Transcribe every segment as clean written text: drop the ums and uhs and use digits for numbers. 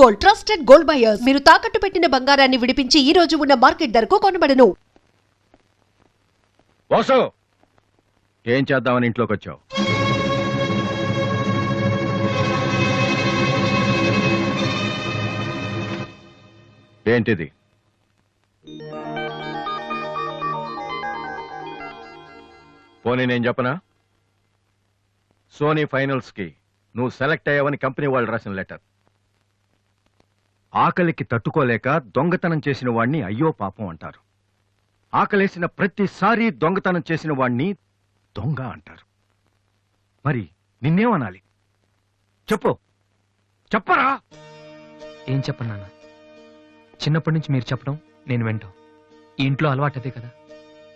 Gold, trusted gold buyers. మీరు తాకట్టు పెట్టిన బంగారాన్ని విడిపించి ఈ రోజు ఉన్న మార్కెట్ ధరకు కొనబడను. వాసు, ఏం చేద్దామని ఇంట్లోకి వచ్చావు? ఏంటిది? పోనీ నేను చెప్పనా? సోనీ ఫైనల్స్ కి నువ్వు సెలెక్ట్ అయ్యావని కంపెనీ వాళ్ళు రాసిన లెటర్. ఆకలికి తట్టుకోలేక దొంగతనం చేసిన వాణ్ణి అయ్యో పాపం అంటారు. ఆకలేసిన ప్రతిసారి దొంగతనం చేసిన వాణ్ణి దొంగ అంటారు. మరి నిన్నేమనాలి? చెప్పరా? ఏం చెప్పను నాన్న, చిన్నప్పటి నుంచి మీరు చెప్పడం నేను వింటాం. ఈ ఇంట్లో అలవాటు అదే కదా.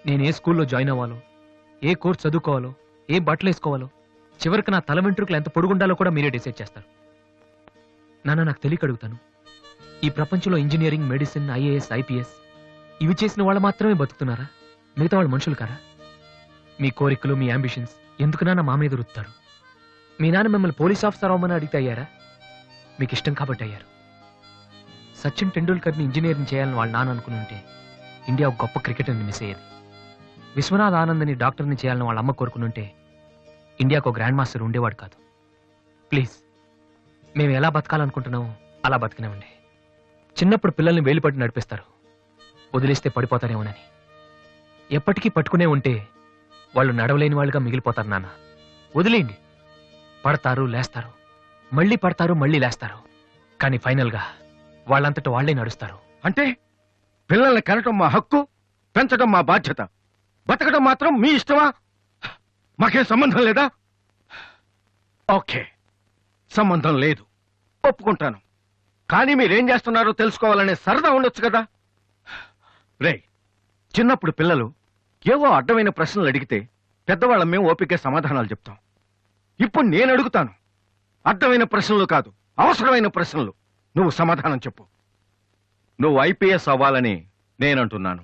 నేను ఏ స్కూల్లో జాయిన్ అవ్వాలో, ఏ కోర్స్ చదువుకోవాలో, ఏ బట్టలు వేసుకోవాలో, చివరికి నా తల వెంట్రుకలు ఎంత పొడుగుండాలో కూడా మీరే డిసైడ్ చేస్తారు. నాన్న, నాకు తెలియక అడుగుతాను, ఈ ప్రపంచంలో ఇంజనీరింగ్, మెడిసిన్, ఐఏఎస్, ఐపీఎస్ ఇవి చేసిన వాళ్ళు మాత్రమే బతుకుతున్నారా? మిగతా వాళ్ళు మనుషులు కారా? మీ కోరికలు, మీ అంబిషన్స్ ఎందుకు నాన్న మా మీద రుత్తారు? మీ నాన్న మిమ్మల్ని పోలీస్ ఆఫీసర్ అవ్వమని అడిగితే అయ్యారా? మీకు ఇష్టం కాబట్టి అయ్యారు. సచిన్ టెండూల్కర్ని ఇంజనీరింగ్ చేయాలని వాళ్ళ నాన్న అనుకుని ఉంటే ఇండియా ఒక గొప్ప క్రికెటర్ని మిస్ అయ్యేది. విశ్వనాథ్ ఆనంద్ని డాక్టర్ని చేయాలని వాళ్ళ అమ్మ కోరుకుని ఉంటే ఇండియాకు ఒక గ్రాండ్ మాస్టర్ ఉండేవాడు కాదు. ప్లీజ్, మేము ఎలా బతకాలనుకుంటున్నామో అలా బతికినామండి. చిన్నప్పుడు పిల్లల్ని వేలుపట్టి నడిపిస్తారు, వదిలేస్తే పడిపోతారేమోనని. ఎప్పటికీ పట్టుకునే ఉంటే వాళ్ళు నడవలేని వాళ్ళుగా మిగిలిపోతారు నాన్న. వదిలేయండి, పడతారు, లేస్తారు, మళ్ళీ పడతారు, మళ్ళీ లేస్తారు, కానీ ఫైనల్గా వాళ్ళంతట వాళ్లే నడుస్తారు. అంటే పిల్లల్ని కనటం మా హక్కు, పెంచడం మా బాధ్యత, బతకడం మాత్రం మీ ఇష్టమా? మాకేం సంబంధం లేదా? ఓకే, సంబంధం లేదు, ఒప్పుకుంటాను. కానీ మీరేం చేస్తున్నారో తెలుసుకోవాలనే సరదా ఉండొచ్చు కదా. రే, చిన్నప్పుడు పిల్లలు ఏవో అడ్డమైన ప్రశ్నలు అడిగితే పెద్దవాళ్ళం మేము ఓపిక సమాధానాలు చెప్తాం. ఇప్పుడు నేను అడుగుతాను, అడ్డమైన ప్రశ్నలు కాదు, అవసరమైన ప్రశ్నలు. నువ్వు సమాధానం చెప్పు. నువ్వు ఐపీఎస్ అవ్వాలని నేనంటున్నాను,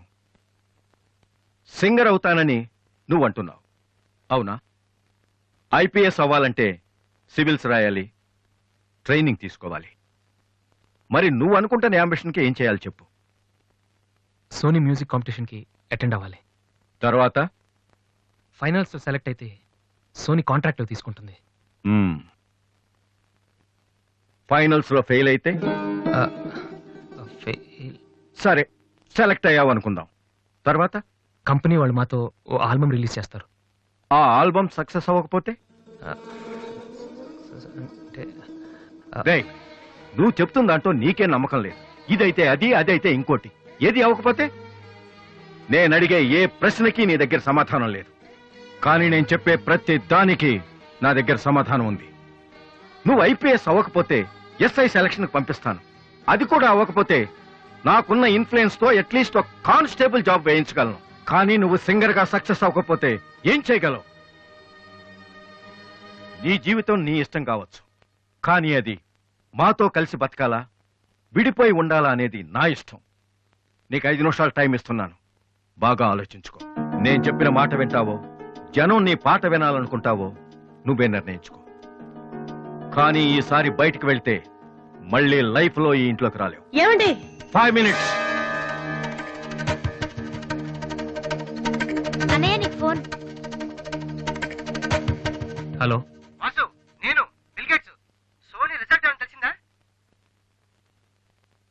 సింగర్ అవుతానని నువ్వు అంటున్నావు. అవునా? ఐపీఎస్ అవ్వాలంటే సివిల్స్ రాయాలి, ట్రైనింగ్ తీసుకోవాలి. మరి నువ్వు అనుకుంటున్న అంబిషన్కి ఏం చేయాలి చెప్పు. సోనీ మ్యూజిక్ కాంపిటీషన్కి అటెండ్ అవ్వాలి. తర్వాత ఫైనల్స్ సెలెక్ట్ అయితే సోనీ కాంట్రాక్ట్ తీసుకుంటుంది. ఫైనల్స్ లో ఫెయిల్ అయితే సరే, సెలెక్ట్ అయ్యావు అనుకుందాం. తర్వాత కంపెనీ వాళ్ళు మాతో ఓ ఆల్బమ్ రిలీజ్ చేస్తారు. ఆ ఆల్బమ్ సక్సెస్ అవ్వకపోతే? నువ్వు చెప్తున్న దాంట్లో నీకే నమ్మకం లేదు. ఇదైతే అది, అదైతే ఇంకోటి. ఏది అవ్వకపోతే? నేను అడిగే ఏ ప్రశ్నకి నీ దగ్గర సమాధానం లేదు, కానీ నేను చెప్పే ప్రతి దానికి నా దగ్గర సమాధానం ఉంది. నువ్వు ఐపీఎస్ అవ్వకపోతే ఎస్ఐ సెలక్షన్ పంపిస్తాను. అది కూడా అవ్వకపోతే నాకున్న ఇన్ఫ్లుయెన్స్ తో అట్లీస్ట్ ఒక కానిస్టేబుల్ జాబ్ వేయించగలను. కానీ నువ్వు సింగర్ గా సక్సెస్ అవ్వకపోతే ఏం చేయగలవు? నీ జీవితం నీ ఇష్టం కావచ్చు, కానీ అది మాతో కలిసి బతకాలా, విడిపోయి ఉండాలా అనేది నా ఇష్టం. నీకు 5 నిమిషాలు టైం ఇస్తున్నాను, బాగా ఆలోచించుకో. నేను చెప్పిన మాట వింటావో, జనం నీ పాట వినాలనుకుంటావో నువ్వే నిర్ణయించుకో. కానీ ఈసారి బయటికి వెళ్తే మళ్ళీ లైఫ్ లో ఈ ఇంట్లోకి రాలేవు. 5 మినిట్స్. హలో వాసు, నేను బిల్ గేట్స్. సోనీ రిజల్ట్ ఏమైనా తెలిసిందా?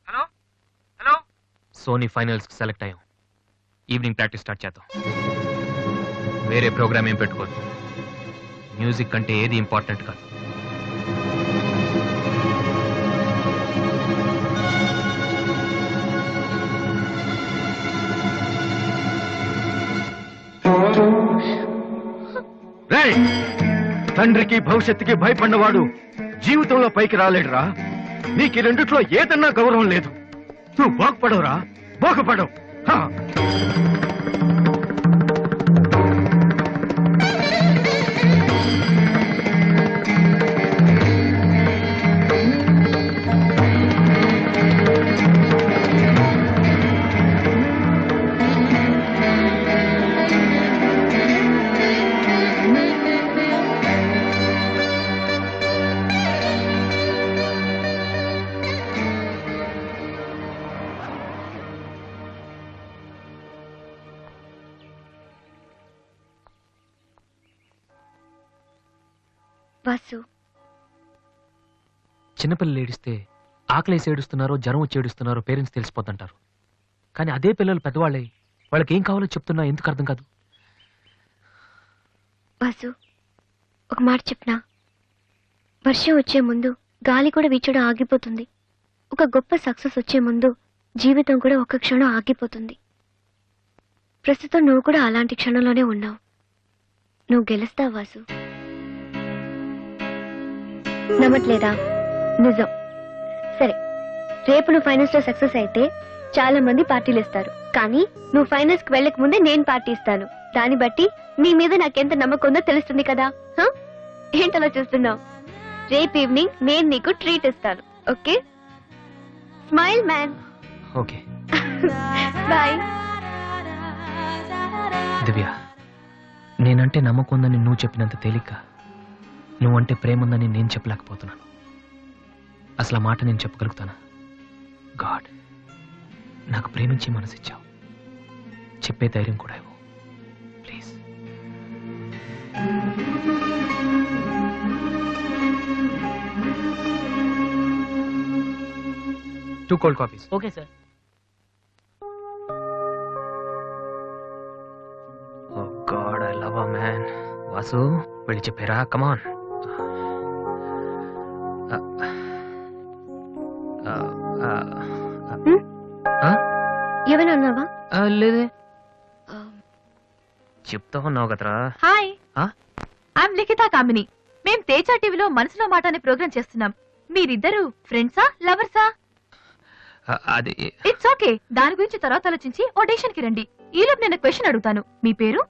హలో హలో సోనీ ఫైనల్స్ కి సెలెక్ట్ అయ్యాం. ఈవినింగ్ ప్రాక్టీస్ స్టార్ట్ చేద్దాం. వేరే ప్రోగ్రామ్ ఏం పెట్టుకోదు. మ్యూజిక్ అంటే ఏది ఇంపార్టెంట్ కాదు. తండ్రికి భవిష్యత్తుకి భయపడినవాడు జీవితంలో పైకి రాలేడురా. నీకు రెండిట్లో ఏదన్నా గౌరవం లేదు. నువ్వు బాగుపడవురా, బాగుపడవు. వాసు, చిన్నపిల్లలు ఏడిస్తే ఆకలేసి ఏడుస్తున్నారో జ్వరం వచ్చి ఏడుస్తున్నారో పేరెంట్స్ తెలిసిపోతుంటారు. కానీ అదే పిల్లలు పెద్దవాళ్ళే వాళ్ళకి ఏం కావాలో చెప్తున్నా ఎందుకు అర్థం కాదు? వాసు, ఒక మాట చెప్పనా? వర్షం వచ్చే ముందు గాలి కూడా వీచడం ఆగిపోతుంది. ఒక గొప్ప సక్సెస్ వచ్చే ముందు జీవితం కూడా ఒక్క క్షణం ఆగిపోతుంది. ప్రస్తుతం నువ్వు కూడా అలాంటి క్షణంలోనే ఉన్నావు. నువ్వు గెలుస్తావు వాసు. నమ్మట్లేదా? నిజం. సరే, రేపు నువ్వు ఫైనల్స్ లో సక్సెస్ అయితే చాలా మంది పార్టీలు ఇస్తారు. కానీ నువ్వు ఫైనల్స్ కి వెళ్ళక ముందే నేను పార్టీ ఇస్తాను. దాన్ని బట్టి నీ మీద నాకెంత నమ్మకం ఉందో తెలుస్తుంది కదా. హ? ఏంటలా చూస్తున్నావు? రేపు ఈవినింగ్ నేను నీకు ట్రీట్ ఇస్తాను. Okay? Smile man. Okay bye. Divya, నేనంటే నమ్మకం ఉందని నువ్వు చెప్పినంత తేలిక నువ్వంటే ప్రేమ ఉందని నేను చెప్పలేకపోతున్నాను. అసలు ఆ మాట నేను చెప్పగలుగుతానా? గాడ్, నాకు ప్రేమించి మనసిచ్చావు. చెప్పే ధైర్యం కూడా ఇవ్వు please. Two cold coffees. Okay sir. Oh god, I love a man. Vasu, వెళ్ళి చెప్పారా? కమాన్. ఏమైనా అన్నావా? లేదే, చెప్తా ఉన్నావు కదరా. హాయ్, ఆ? ఐఎమ్ లిఖితా కామిని. మేం తేజ టీవీలో మనసులో మాట అనే ప్రోగ్రామ్ చేస్తున్నాం. మీరిద్దరు ఫ్రెండ్సా, లవర్సా? అది ఇట్స్ ఓకే, దాని గురించి తర్వాత ఆలోచించి ఆడిషన్ కి రండి. ఈలోపు నేను క్వశ్చన్ అడుగుతాను. మీ పేరు?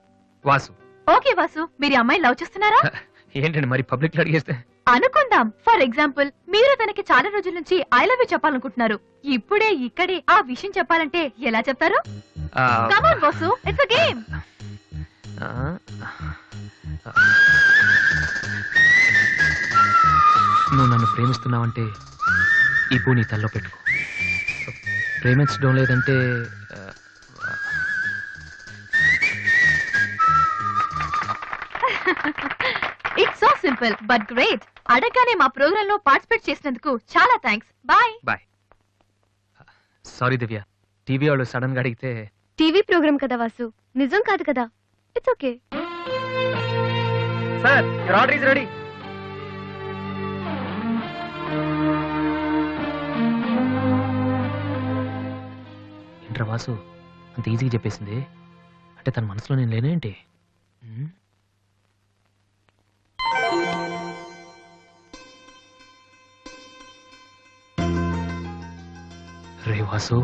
వాసు. ఓకే వాసు, మీరు ఈ అమ్మాయిని లవ్ చేస్తున్నారా? ఏంటండి మరి పబ్లిక్ లో అడిగేస్తే? అనుకుందాం, ఫర్ ఎగ్జాంపుల్ మీరు తనకి చాలా రోజుల నుంచి ఐ లవ్ యూ చెప్పాలనుకుంటున్నారు. ఇప్పుడే ఇక్కడే ఆ విషయం చెప్పాలంటే ఎలా చెప్తారు? కమాన్ వాసు, ఇట్స్ అ గేమ్. నువ్వు నన్ను ప్రేమిస్తున్నావంటే ఈ పూ నీ తల్లో పెట్టుకో. ప్రేమించడం లేదంటే it's so simple but great. అడగగానే మా ప్రోగ్రామ్ లో పార్టిసిపేట్ చేసినందుకు చాలా థ్యాంక్స్. బాయ్. బాయ్. సారీ దివ్య, టీవీ వాళ్ళు సడన్ గా అడిగితే. టీవీ ప్రోగ్రామ్ కదా వాసు, నిజం కాదు కదా. It's okay. Sir, your order is ready. ఏంట్రా వాసు, అంత ఈజీగా చెప్పేసింది? అంటే తన మనసులో నేను లేనేంటి? రే వాసు,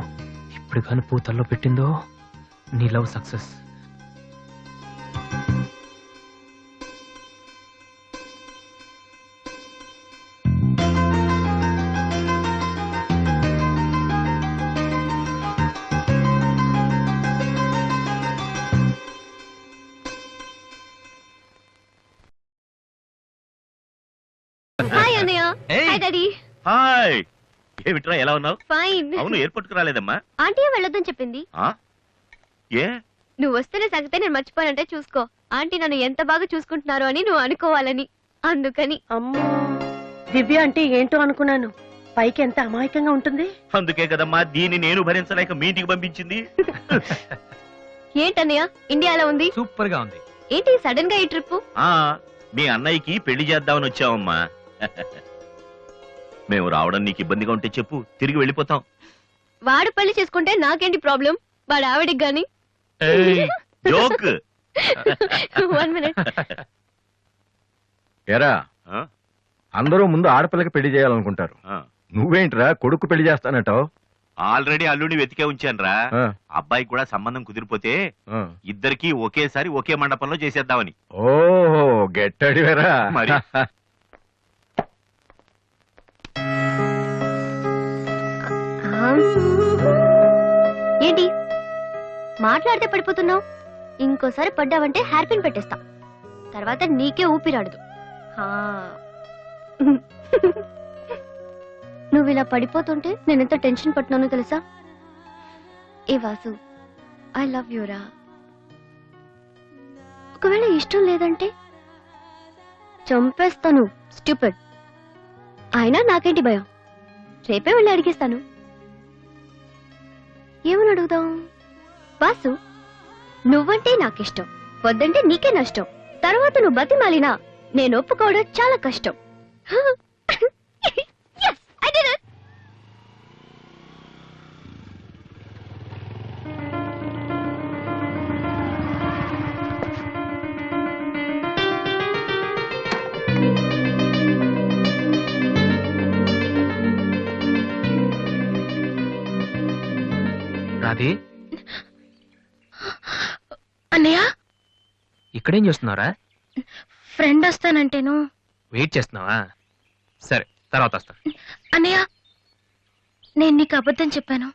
ఇప్పుడు కానీ పూ తల్లో పెట్టిందో నీ లవ్ సక్సెస్. హాయ్ అన్నయ్య. Hi daddy. హాయ్, ఏమిట్రా ఎలా ఉన్నావు? ఫైన్. అవును, ఎయిర్పోర్ట్ కు రాలేదమ్మా? ఆంటీ వెళ్ళొద్దని చెప్పింది. ఆ? ఏ? నువ్వు వస్తేనే సంగతే నేను మర్చిపోయానంటే చూసుకో. ఆంటీ నన్ను ఎంత బాగా చూసుకుంటున్నారో అని నువ్వు అనుకోవాలని. అందుకని. అమ్మో, దివ్య అంటే ఏంటో అనుకున్నాను. పైకి ఎంత అమాయకంగా ఉంటుంది. అందుకే కదమ్మా దీన్ని నేను భరించలేక మీ ఇంటికి పంపించింది. ఏంటన్నయ్య, ఇండియా ఎలా ఉంది? సూపర్ గా ఉంది. ఏంటి సడన్ గా ఈ ట్రిప్? ఆ, మీ అన్నయ్యకి పెళ్లి చేద్దామని వచ్చావమ్మా. మేము రావడం నీకు ఇబ్బందిగా ఉంటే చెప్పు, తిరిగి వెళ్ళిపోతాం. వాడు పెళ్లి చేసుకుంటే నాకేంటి ప్రాబ్లం? వాడు ఆవిడికి గాని. జోక్. 1 minute. ఎరా, ఆ? అందరూ ముందు ఆడపిల్లకి పెళ్లి చేయాలనుకుంటారు. ఆ. నువ్వేంట్రా కొడుకు పెళ్లి చేస్తానంటావు? ఆల్రెడీ అల్లుడిని వెతికే ఉంచానురా. అబ్బాయికి కూడా సంబంధం కుదిరిపోతే ఇద్దరికి ఒకేసారి ఒకే మండపంలో చేసేద్దామని. ఓహో, గెట్టడివేరా మరి. ఏంటి మాట్లాడితే పడిపోతున్నావు? ఇంకోసారి పడ్డావంటే హెయిర్ పిన్ పెట్టేస్తా. తర్వాత నీకే ఊపిరాడదు. నువ్వు ఇలా పడిపోతుంటే నేనెంత టెన్షన్ పడుతున్నానో తెలుసా? ఏ వాసు, ఐ లవ్ యూరా. ఒకవేళ ఇష్టం లేదంటే చంపేస్తాను స్టూపిడ్. అయినా నాకేంటి భయం, రేపే వెళ్ళి అడిగేస్తాను. ఏమని అడుగుదాం? వాసు, నువ్వంటే నాకిష్టం, వద్దంటే నీకే నష్టం. తర్వాత నువ్వు బతిమాలినా నేను ఒప్పుకోవడం చాలా కష్టం. Yes, I did it. Radhi, అన్నయ్య, ఇక్కడేం చేస్తున్నావురా? ఫ్రెండ్ వస్తానంటేను. వెయిట్ చేస్తున్నావా? సరే, తర్వాత వస్తా. అన్నయ్య, నేను నీకు అబద్ధం చెప్పాను.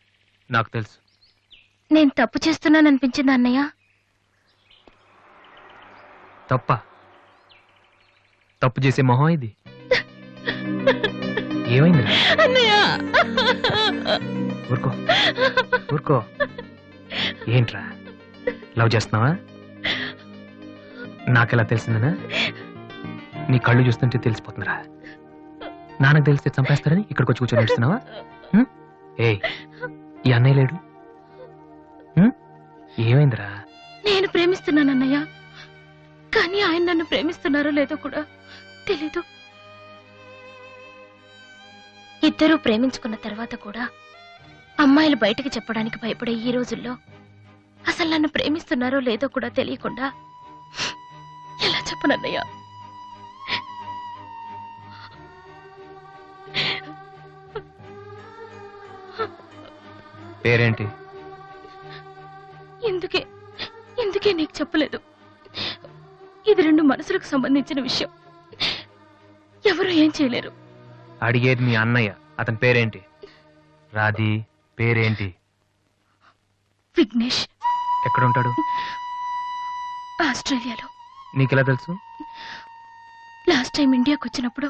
నాకు తెలుసు. నేను తప్పు చేస్తున్నాను అనిపించింది అన్నయ్య. తప్పు చేసే మొహం ఇది. ఏమైంది? అన్నయ్య, ఊరుకో ఊరుకో. ఏంట్రా, లవ్ చేస్తున్నావా? నాకెలా తెలిసిందనా? నీ కళ్ళు చూస్తుంటే తెలిసిపోతుందిరా. నాన్నకు తెలిస్తే చంపేస్తారని ఇక్కడికి వచ్చి కూర్చొని ఏడుస్తున్నావా? ఏయ్, ఈ అన్నయ్య లేడు. ఏమైందిరా? నేను ప్రేమిస్తున్నాను అన్నయ్య, కానీ ఆయన నన్ను ప్రేమిస్తున్నారో లేదో కూడా తెలీదు. ఇద్దరూ ప్రేమించుకున్న తర్వాత కూడా అమ్మాయిలు బయటకు చెప్పడానికి భయపడే ఈ రోజుల్లో అసలు నన్ను ప్రేమిస్తున్నారో లేదో కూడా తెలియకుండా ఎలా చెప్పనన్నయ్య? పేరేంటి? ఎందుకే నీకు చెప్పలేదు. ఇది రెండు మనసులకు సంబంధించిన విషయం, ఎవరు ఏం చేయలేరు. అడిగేది మీ అన్నయ్య, అతని పేరేంటి? రాధి పేరేంటి? విఘ్నేష్. ఎక్కడుంటాడు? ఆస్ట్రేలియాలో. నీకెలా తెలుసు? లాస్ట్ టైం ఇండియాకి వచ్చినప్పుడు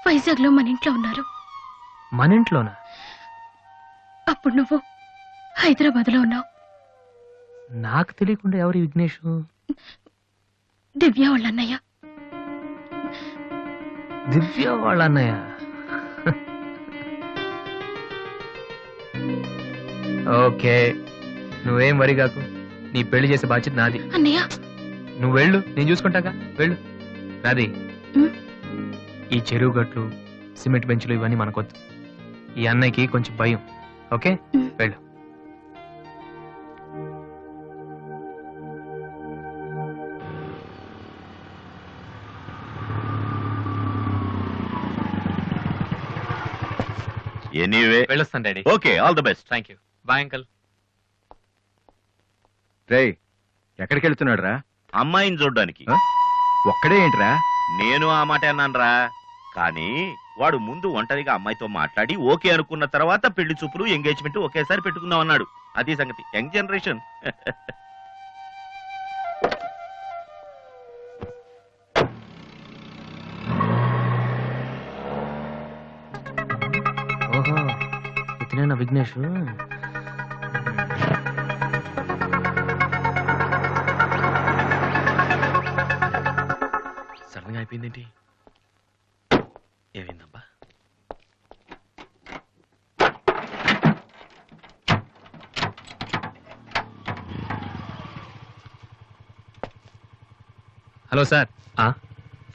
వైజాగ్ లో మన ఇంట్లో ఉన్నారు. మన ఇంట్లోనా? అప్పుడు నువ్వు హైదరాబాద్ లో ఉన్నావు. నాకు తెలియకుండా ఎవరి విఘ్నేష్? దివ్య వాళ్ళ అన్నయ్య. దివ్య వాళ్ళ అన్నయ్య. ఓకే, నువ్వేం వరి కాకు. నీ పెళ్లి చేసే బాధ్యత నాది. అన్నయ్య, నువ్వు వెళ్ళు, నేను చూసుకుంటాగా. వెళ్ళు రాది. ఉమ్. ఈ చెరువు గట్లు, సిమెంట్ బెంచ్లు ఇవన్నీ మనకొద్దు. ఈ అన్నయ్యకి కొంచెం భయం. ఓకే, వెళ్ళు. ఎనీవే వెళ్ళొస్తాను daddy. Okay, all the best. Thank you. Bye uncle. రేయ్, ఎక్కడికి వెళ్తున్నాడు రా? అమ్మాయిని చూడ్డానికి. ఒక్కడే ఏంట్రా? నేను ఆ మాట అన్నానురా, కానీ వాడు ముందు ఒంటరిగా అమ్మాయితో మాట్లాడి ఓకే అనుకున్న తర్వాత పెళ్లి చూపులు ఎంగేజ్మెంట్ ఒకేసారి పెట్టుకుందాం అన్నాడు. అది సంగతి. Young generation. ఓహో, ఇతనేనా విఘ్నేష్? సడన్ గా అయిపోయిందేంటి? ఏమైందబ్బా? Hello sir,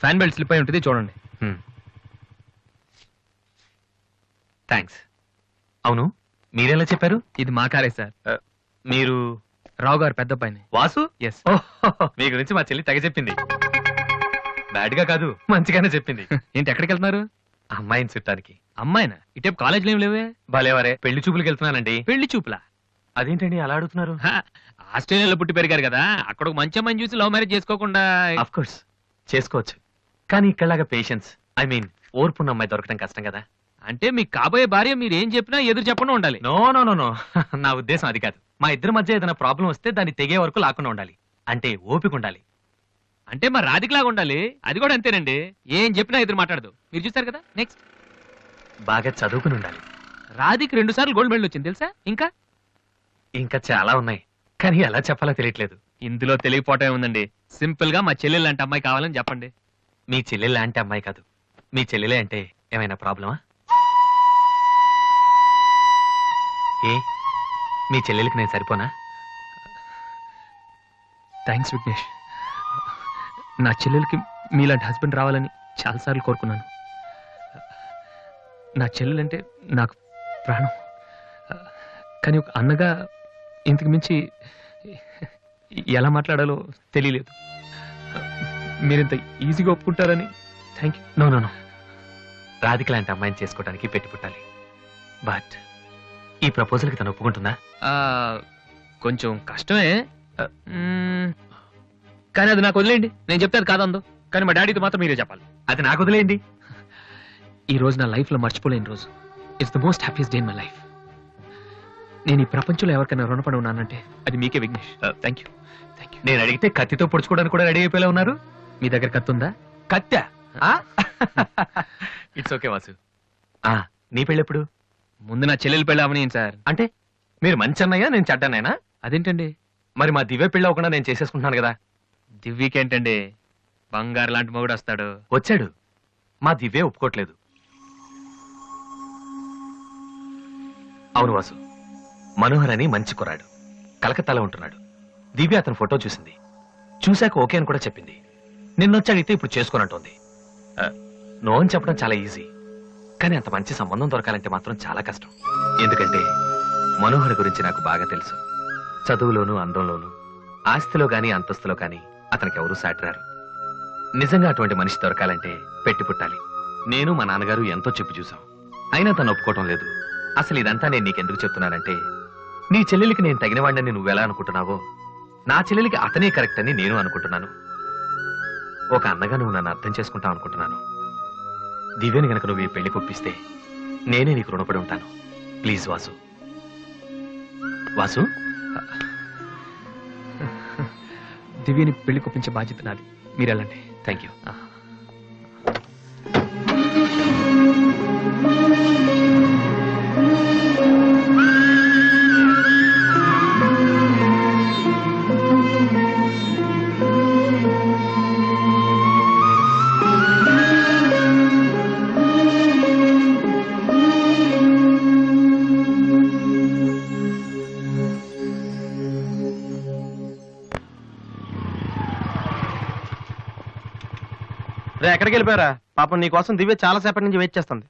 fan belt slip అయి ఉంటుంది, చూడండి. థ్యాంక్స్. అవును, మీరెలా చెప్పారు? ఇది మా కారే సార్. మీరు రావు గారు పెద్ద పైన. వాసు? ఎస్. మీ గురించి మా చెల్లి తెగ చెప్పింది. బ్యాడ్ గా కాదు, మంచిగానే చెప్పింది. ఏంటి, ఎక్కడికి వెళ్తున్నారు? అమ్మాయిని చుట్టానికి. అమ్మాయినా? ఇటేపు కాలేజీలో ఏం లేవే? భలేవరే, పెళ్లి చూపులకు వెళ్తున్నానండి. పెళ్లి చూపులా? అదేంటండి అలా అడుగుతున్నారు? ఆస్ట్రేలియాలో పుట్టి పెరిగారు కదా, అక్కడ ఒక మంచి అమ్మాయిని చూసి లవ్ మ్యారేజ్ చేసుకోకుండా? ఆఫ్ కోర్స్ చేసుకోవచ్చు, కానీ ఇక్కడలాగా పేషెన్స్, ఐ మీన్ ఓర్పున్న అమ్మాయి దొరకడం కష్టం కదా. అంటే మీకు కాబోయే భార్య మీరు ఏం చెప్పినా ఎదురు చెప్పకుండా ఉండాలి? నో నో నో నో, నా ఉద్దేశం అది కాదు. మా ఇద్దరి మధ్య ఏదైనా ప్రాబ్లం వస్తే దాన్ని తెగే వరకు లాకుండా ఉండాలి. అంటే ఓపిక ఉండాలి. అంటే మా రాధికలాగా ఉండాలి. అది కూడా అంతేనండి, ఏం చెప్పినా ఎదురు మాట్లాడదు. మీరు చూస్తారు కదా. నెక్స్ట్, బాగా చదువుకుని ఉండాలి. రాధికి 2 సార్లు గోల్డ్ మెడల్ వచ్చింది తెలుసా? ఇంకా ఇంకా చాలా ఉన్నాయి, కానీ ఎలా చెప్పాలో తెలియట్లేదు. ఇందులో తెలియపోవటం ఉందండి. సింపుల్ గా మా చెల్లెలు లాంటి అమ్మాయి కావాలని చెప్పండి. మీ చెల్లెలు లాంటి అమ్మాయి కాదు. మీ చెల్లెలే అంటే ఏమైనా ప్రాబ్లమా? ఏ మీ చెల్లెలకి నేను సరిపోనా? థ్యాంక్స్ విఘ్నేష్. నా చెల్లెలకి మీలాంటి హస్బెండ్ రావాలని చాలాసార్లు కోరుకున్నాను. నా చెల్లెలంటే నాకు ప్రాణం. కానీ ఒక అన్నగా ఇంతకు మించి ఎలా మాట్లాడాలో తెలియలేదు. మీరింత ఈజీగా ఒప్పుకుంటారని thank you. No no no, Radhika లాంటి అమ్మాయిని చేసుకోవడానికి పెట్టి పుట్టాలి. బట్ ఈ ప్రపోజల్కి తను ఒప్పుకుంటుందా? కొంచెం కష్టమే, కానీ అది నాకు వదిలేయండి. నేను చెప్తే అది కాదందో, కానీ మా డాడీతో మాత్రం మీరే చెప్పాలి. అది నాకు వదిలేయండి. ఈ రోజు నా లైఫ్లో మర్చిపోలేని రోజు. It's the most happiest day in my life. నేను ఈ ప్రపంచంలో ఎవరికైనా రుణపడి ఉన్నానంటే అది మీకే విఘ్నేష్. Thank you. నేను అడిగితే కత్తితో పొడుచుకోవడానికి కూడా రెడీ అయిపోయేలా ఉన్నారు. మీ దగ్గర కత్తి ఉందా? కత్తా? It's okay Vasu. నీ పెళ్ళెప్పుడు? ముందు నా చెల్లెలు పెళ్ళి అవని సార్. అంటే మీరు మంచి అన్నయ్య, నేను చెడ్డనైనా? అదేంటండి? మరి మా దివ్య పెళ్ళి అవ్వకుండా నేను చేసేసుకుంటున్నాను కదా. దివ్యకేంటండి, బంగారు లాంటి మొగుడు వస్తాడు. వచ్చాడు, మా దివ్య ఒప్పుకోట్లేదు. అవును వాసు, మనోహర్ అని మంచి కుర్రాడు, కలకత్తాలో ఉంటున్నాడు. దివ్య అతని ఫోటో చూసింది, చూశాక ఓకే అని కూడా చెప్పింది. నిన్నొచ్చి అడిగితే ఇప్పుడు చేసుకోనంటోంది. నో అని చెప్పడం చాలా ఈజీ, కానీ అంత మంచి సంబంధం దొరకాలంటే మాత్రం చాలా కష్టం. ఎందుకంటే మనోహర్ గురించి నాకు బాగా తెలుసు. చదువులోను, అందంలోను, ఆస్తిలో గాని అంతస్తులో గాని అతనికి ఎవరూ సాటిరారు. నిజంగా అటువంటి మనిషి దొరకాలంటే పెట్టి పుట్టాలి. నేను మా నాన్నగారు ఎంతో చెప్పి చూసాం, అయినా తను ఒప్పుకోవటం లేదు. అసలు ఇదంతా నేను నీకెందుకు చెప్తున్నానంటే, నీ చెల్లెలికి నేను తగినవాడిని నువ్వెలా అనుకుంటున్నావో, నా చెల్లెలికి అతనే కరెక్ట్ అని నేను అనుకుంటున్నాను. ఒక అన్నగా నువ్వు నన్ను అర్థం చేసుకుంటావు అనుకుంటున్నాను. దివ్యని గనక నువ్వు ఈ పెళ్లి కొప్పిస్తే నేనే నీకు రుణపడి ఉంటాను. ప్లీజ్ వాసు. వాసు, దివ్యని పెళ్లి కొప్పించే బాధ్యత నాది. మీరు వెళ్ళండి. Thank you. ఎక్కడికి వెళ్ళిపోయారా? పాపం నీ కోసం దివ్య చాలా సేపటి నుంచి వెయిట్ చేస్తుంది.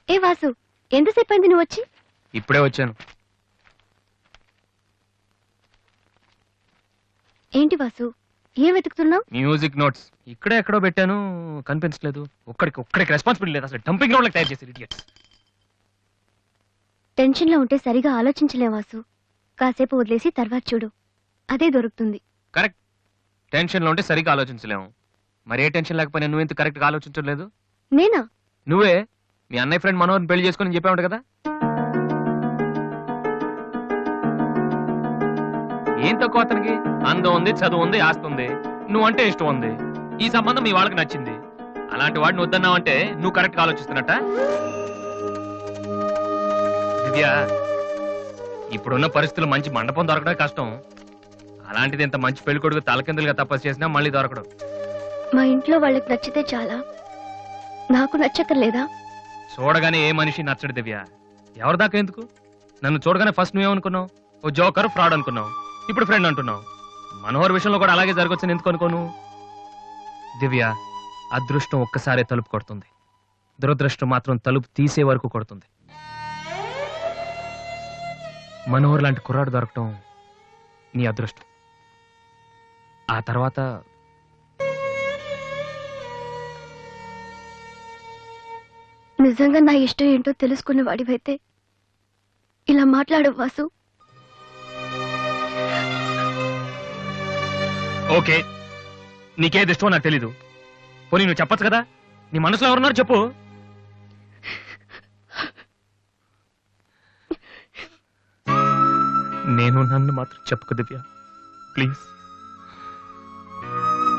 ఏ వాసు, ఎంతసేపు అయింది నువ్వు వచ్చి? ఇప్పుడే వచ్చాను. ఏంటి వాసు, ఏం వెతుకుతున్నావు? మ్యూజిక్ నోట్స్ ఇక్కడే ఎక్కడో పెట్టాను, కనిపించలేదు. ఒక్కడికి రెస్పాన్సిబిలిటీ లేదు. అసలు డంపింగ్ గ్రౌండ్ తయారు చేశారు ఇడియట్స్. టెన్షన్ లో ఉంటే సరిగా ఆలోచించలే వాసు. కాసేపు వదిలేసి తర్వాత చూడు, అదే దొరుకుతుంది. కరెక్ట్. టెన్షన్ లో ఉంటే సరిగ్గా ఆలోచించలేము. మరి ఏ టెన్షన్ లేకపోయినా నువ్వెంత కరెక్ట్ గా ఆలోచించలేదు? నేనా? నువ్వే మీ అన్నయ్య ఫ్రెండ్ మనోహర్ని పెళ్లి చేసుకుని చెప్పావు కదా. ఏం తక్కువ అతనికి? అందం ఉంది, చదువు ఉంది, ఆస్తి ఉంది, నువ్వంటే ఇష్టం ఉంది. ఈ సంబంధం మీ వాళ్ళకి నచ్చింది. అలాంటి వాడిని వద్దన్నావంటే నువ్వు కరెక్ట్ గా ఆలోచిస్తున్నట్ట. దివ్య, ఇప్పుడున్న పరిస్థితుల్లో మంచి మండపం దొరకడం కష్టం. అలాంటిది ఇంత మంచి పెళ్లి కొడుకు తలకిందులుగా తపస్సు చేసినా మళ్ళీ దొరకడం. మా ఇంట్లో వాళ్ళకి నచ్చితే చాలా, నాకు నచ్చక్కర్లేదా? చూడగానే ఏ మనిషి నచ్చడు దివ్య. ఎవరిదాకా ఎందుకు? నన్ను చూడగానే ఫస్ట్ నువ్వేమనుకున్నావు? ఓ జోకర్, ఫ్రాడ్ అనుకున్నావు. ఇప్పుడు ఫ్రెండ్ అంటున్నావు. మనోహర్ విషయంలో కూడా అలాగే జరగొచ్చని ఎందుకు అనుకోను? దివ్య, అదృష్టం ఒక్కసారే తలుపు కొడుతుంది, దురదృష్టం మాత్రం తలుపు తీసే వరకు కొడుతుంది. మనోహర్ లాంటి కుర్రాడు దొరకటం నీ అదృష్టం. ఆ తర్వాత నిజంగా నా ఇష్టం ఏంటో తెలుసుకునే వాడివైతే ఇలా మాట్లాడవు వాసు. ఓకే, నీకేది ఇష్టమో నాకు తెలీదు. పోనీ నువ్వు చెప్పచ్చు కదా. నీ మనసులో ఎవరున్నారు చెప్పు. నేను నన్ను మాత్రం చెప్పకు దివ్య, ప్లీజ్.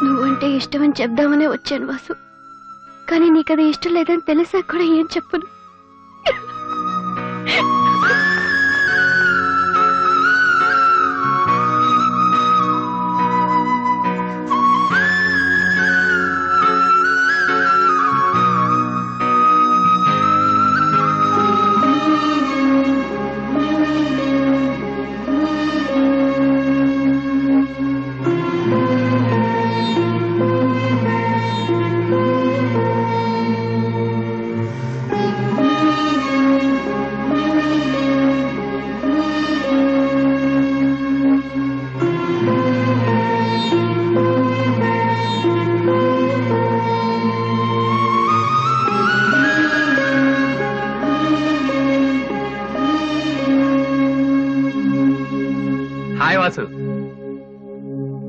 నువ్వంటే ఇష్టం అని చెప్దామనే వచ్చాను వాసు, కానీ నీకది ఇష్టం లేదని తెలిసా కూడా ఏం చెప్పను. హాయ్ వాసు.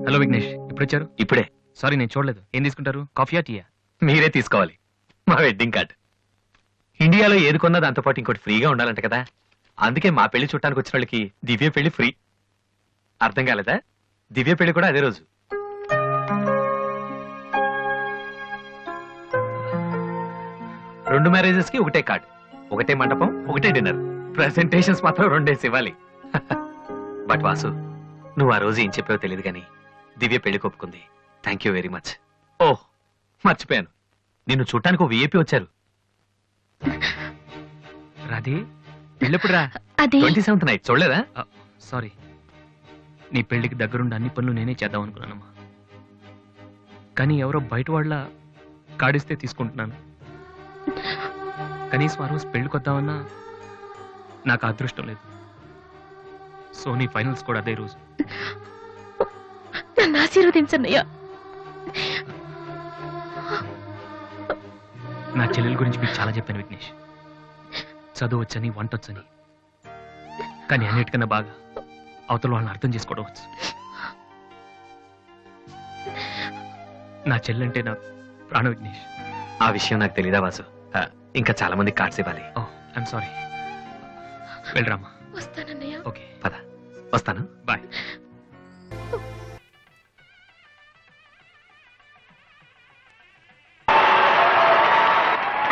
హలో విఘ్నేష్, ఇప్పుడు వచ్చారు? ఇప్పుడే. సారీ, నేను చూడలేదు. ఏం తీసుకుంటారు, కాఫీయా టీయా? మీరే తీసుకోవాలి. మా వెడ్డింగ్ కార్డ్. ఇండియాలో ఏది కొన్నా దాంతో పాటు ఇంకోటి ఫ్రీగా ఉండాలంట కదా, అందుకే మా పెళ్లి చుట్టానికి వచ్చిన వాళ్ళకి దివ్య పెళ్లి ఫ్రీ. అర్థం కాలేదా? దివ్య పెళ్లి కూడా అదే రోజు. రెండు మ్యారేజెస్ కి ఒకటే కార్డ్, ఒకటే మండపం, ఒకటే డిన్నర్. ప్రెసెంటేషన్స్ మాత్రం రెండేసి ఇవ్వాలి. బట్ వాసు, నువ్వు ఆ రోజు ఏం చెప్పావో తెలియదు కానీ దివ్య పెళ్లి ఒప్పుకుంది. Thank you very much. Oh, మర్చిపోయాను, నిన్ను చూడటానికి ఒక విఐపి వచ్చారు. రాధే, పెళ్ళెప్పుడు రా? అది 27th నైట్ చూడలేదా? సారీ, నీ పెళ్లికి దగ్గరుండి అన్ని పనులు నేనే చేద్దాం అనుకున్నానమ్మా. కానీ ఎవరో బయట వాళ్ళ కాడిస్తే తీసుకుంటున్నాను. కనీసం ఆ రోజు పెళ్లికి వద్దామన్నా నాకు అదృష్టం లేదు. సో నీ ఫైనల్స్ కూడా అదే రోజు. నన్ను ఆశీర్వదించన్నయ్యా. నా చెల్లెల గురించి మీకు చాలా చెప్పాను విఘ్నేష్. చదువు వచ్చని, వంట వచ్చని, కానీ అన్నిటికన్నా బాగా అవతల వాళ్ళని అర్థం చేసుకోవడం వచ్చు. నా చెల్లెంటే నా ప్రాణ విఘ్నేష్. ఆ విషయం నాకు తెలీదా వాసు? ఇంకా చాలా మంది కార్డ్స్ ఇవ్వాలి. ఓ, ఐఎమ్ సారీ. వెళ్ళరామా. వస్తానన్నయ్య. ఓకే, పద, వస్తాను. Bye.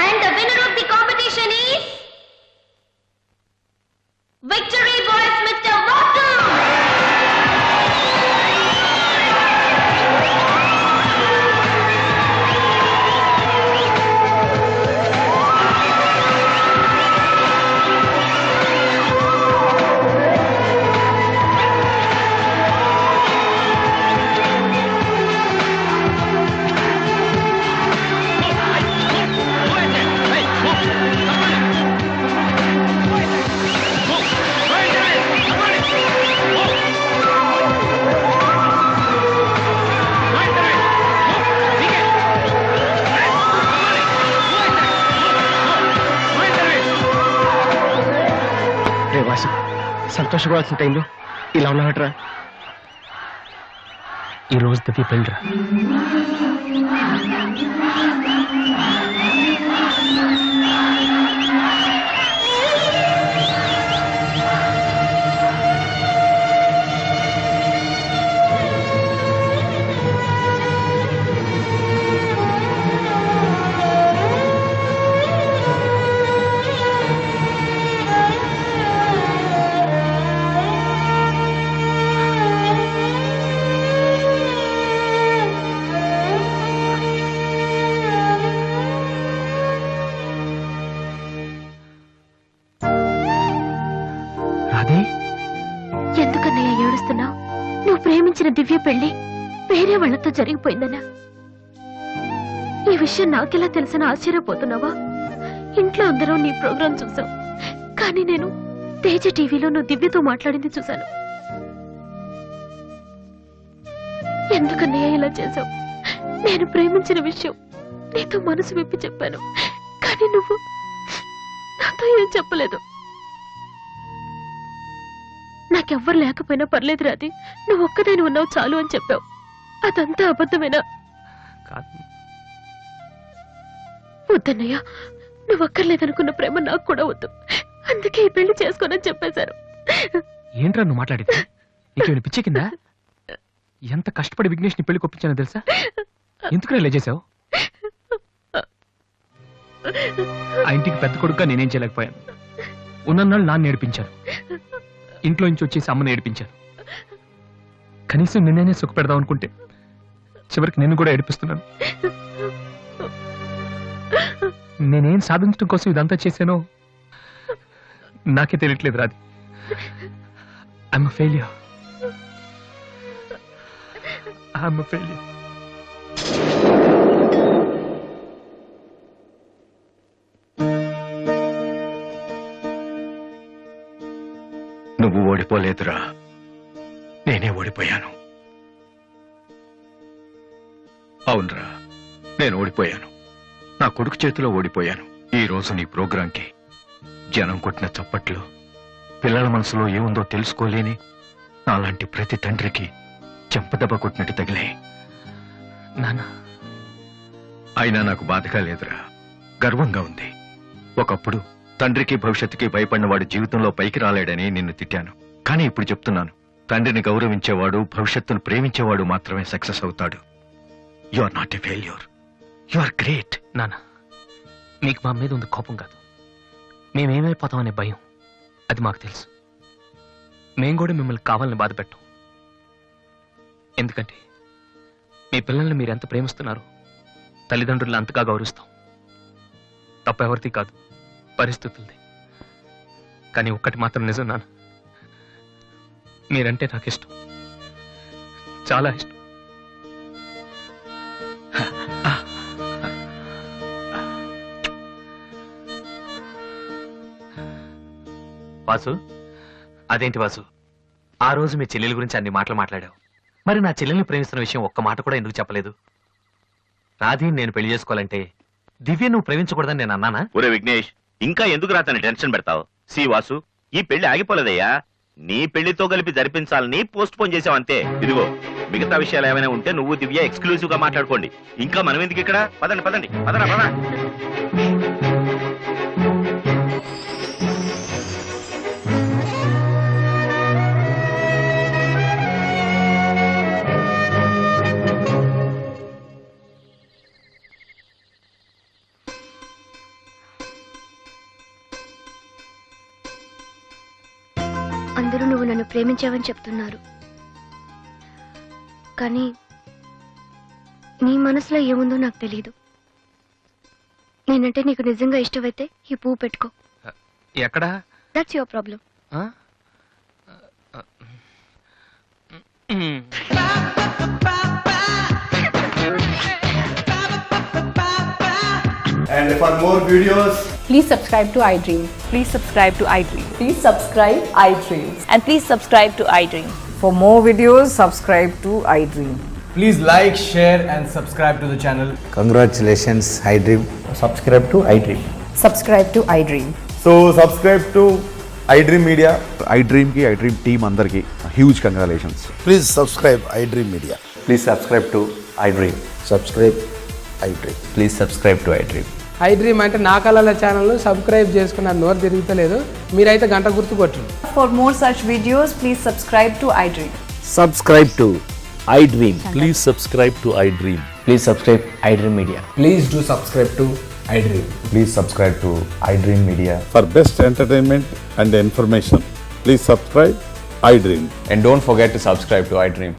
And the winner of the competition is Victory Boys, Mr. Vasu. Vasu, సంతోషపడాల్సిన టైంలో ఇలా ఉన్నాడరా. ఈ రోజు దివ్య పెళ్ళిరా. ఎందుకన్నయ్య ఏడుస్తున్నావు? నువ్వు ప్రేమించిన దివ్య పెళ్లి వేరే వాళ్లతో జరిగిపోయిందన్నా. ఈ విషయం నాకెలా తెలిసిన ఆశ్చర్యపోతున్నావా? ఇంట్లో అందరూ నీ ప్రోగ్రాం చూసాం, కానీ నేను తేజ టీవీలో నువ్వు దివ్యతో మాట్లాడింది చూశాను. ఎందుకన్నయ్య ఇలా చేశావు? నేను ప్రేమించిన విషయం నీతో మనసు విప్పి చెప్పాను, కానీ నువ్వు నాతో ఏం చెప్పలేదు. నాకెవ్వరు లేకపోయినా పర్లేదు రాది, నువ్వు ఒక్కదాని ఉన్నావు చాలు అని చెప్పావు. అదంతా అబద్ధమేనా? వద్దన్నయ్య, నువ్వు అక్కర్లేదనుకున్న ప్రేమ నాకు కూడా వద్దు. అందుకే ఈ పెళ్లి చేసుకోనని చెప్పేశారు. ఏంట్రా నువ్వు మాట్లాడేది? నీకేమైనా పిచ్చే కిందా? ఎంత కష్టపడి విఘ్నేష్ని పెళ్లి కొప్పించానో తెలుసా? ఎందుకు ఇలా చేసావు? ఆ ఇంటికి పెద్ద కొడుకుగా నేనేం చేయలేకపోయాను. ఉన్నన్నాళ్ళు నాన్న నేర్పించాను, ఇంట్లో నుంచి వచ్చేసి అమ్మని ఏడిపించాను. కనీసం నిన్నే సుఖ పెడదాం అనుకుంటే చివరికి నిన్ను కూడా ఏడిపిస్తున్నాను. నేనేం సాధించడం కోసం ఇదంతా చేశానో నాకే తెలియట్లేదు Radhi. I'm failure. I'm failure. నువ్వు ఓడిపోలేదురా, నేనే ఓడిపోయాను. అవునరా, నేను ఓడిపోయాను. నా కొడుకు చేతిలో ఓడిపోయాను. ఈ రోజు నీ ప్రోగ్రాంకి జనం కొట్టిన చప్పట్లు, పిల్లల మనసులో ఏముందో తెలుసుకోలేని నాలాంటి ప్రతి తండ్రికి చెంపదెబ్బ కొట్టినట్టు తగిలే. నాన్న, అయినా నాకు బాధగా లేదురా, గర్వంగా ఉంది. ఒకప్పుడు తండ్రికి భవిష్యత్తుకి భయపడిన వాడు జీవితంలో పైకి రాలేడని నిన్ను తిట్టాను. కానీ ఇప్పుడు చెప్తున్నాను, తండ్రిని గౌరవించేవాడు, భవిష్యత్తును ప్రేమించేవాడు మాత్రమే సక్సెస్ అవుతాడు. You are not a failure, you are great. నాన్న, మీకు మా మీద ఉంది కోపం కాదు, మేమేమైపోతామనే భయం. అది మాకు తెలుసు. మేం కూడా మిమ్మల్ని కావాలని బాధ పెట్టాం. ఎందుకంటే మీ పిల్లల్ని మీరు ఎంత ప్రేమిస్తున్నారో తల్లిదండ్రులను అంతగా గౌరవిస్తాం. తప్ప ఎవరిది కాదు, పరిస్థితులది. కానీ ఒక్కటి మాత్రం నిజం నాన్న, మీరంటే నాకు ఇష్టం, చాలా ఇష్టం. వాసు, అదేంటి వాసు, ఆ రోజు మీ చెల్లెల గురించి అన్ని మాటలు మాట్లాడావు. మరి నా చెల్లెల్ని ప్రేమిస్తున్న విషయం ఒక్క మాట కూడా ఎందుకు చెప్పలేదు? రాధీని నేను పెళ్లి చేసుకోవాలంటే దివ్య నువ్వు ప్రేమించకూడదని నేను అన్నానా? ఒరే విఘ్నేష్, ఇంకా ఎందుకు రాతని టెన్షన్ పెడతావు? సి వాసు, ఈ పెళ్లి ఆగిపోలేదయ్యా. నీ పెళ్లితో కలిపి జరిపించాలని పోస్ట్ పోన్ చేసావంతే. ఇదిగో, మిగతా విషయాలు ఏమైనా ఉంటే నువ్వు దివ్య ఎక్స్క్లూజివ్ గా మాట్లాడుకోండి. ఇంకా మనం ఎందుకు ఇక్కడ? పదండి పదండి, పదరా పద. అందరూ నువ్వు నన్ను ప్రేమించావని చెప్తున్నారు, కానీ నీ మనసులో ఏముందో నాకు తెలీదు. నేనంటే నీకు నిజంగా ఇష్టమైతే ఈ పువ్వు పెట్టుకో. ఎక్కడా? That's your problem. And for more videos, please subscribe to iDream. Please subscribe to iDream. Please subscribe iDream. And please subscribe to iDream. For more videos, subscribe to iDream. please like, share and subscribe to the channel. Congratulations, iDream. Subscribe to iDream. Subscribe to iDream. So subscribe to iDream Media. iDream ki iDream team andarki huge congratulations. Please subscribe iDream Media. Please subscribe to iDream. Subscribe iDream. Please subscribe to iDream. iDream అంటే నా కళల channel subscribe చేసుకున్న నోరు తిరుగుతలేదు, మీరైతే గంట గుర్తు కొట్టండి. For more such videos, please subscribe to iDream. Subscribe to iDream. Please subscribe to iDream. Please subscribe iDream Media. Please do subscribe to iDream. Please subscribe to iDream Media. For best entertainment and information, please subscribe iDream. And don't forget to subscribe to iDream.